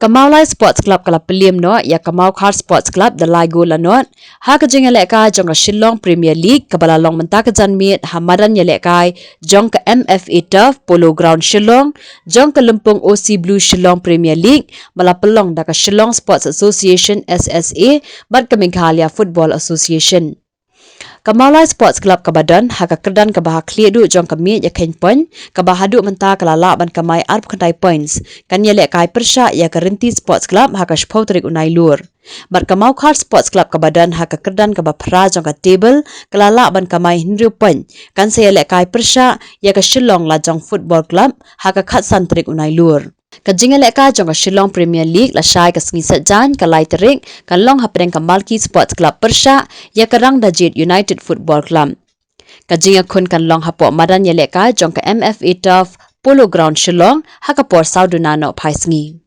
Mawlai Sports Club kala peliam no ya Mawkhar Sports Club the Ligo lanot ha ka jing eleka jong ka Shillong Premier League kabala long menta ka janmit hamadan yelekai jong ka MFA Turf Polo Ground Shillong jong ka Lempung OC Blue Shillong Premier League bala pelong da ka Shillong Sports Association SSA bat ka Meghalaya Football Association Mawlai Sports Club kabadan haka Kyrdan kabah clear du jong kami ya kain point kabah hadu menta kalala ban kamai arp kandai points kan yele kai persya ya Kyrdan Sports Club haka shpautrik unai lur bar Mawkhar Sports Club kabadan haka Kyrdan kabah pra jong ka table kalala ban kamai hinru point kan sayele kai persya ya ka Shillong la jong football club haka khat santrik unai lur Kajinga leka jong ka Shillong Premier League la syai ka sengi sajan ka lai terik kan long hapreng ka Malki Sports Club persya ya karang Dajit United Football Club. Kajinga kun kan long hapok madan ya leka jong ka MFA Turf Polo Ground Shillong haka por saudunano pai sengi.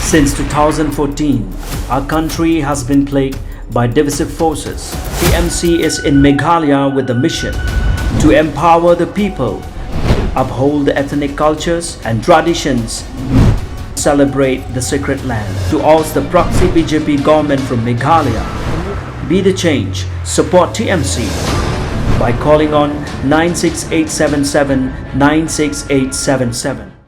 Since 2014, our country has been plagued by divisive forces. TMC is in Meghalaya with the mission to empower the people, uphold the ethnic cultures and traditions, celebrate the sacred land. To oust the proxy BJP government from Meghalaya, be the change, support TMC by calling on 96877 96877.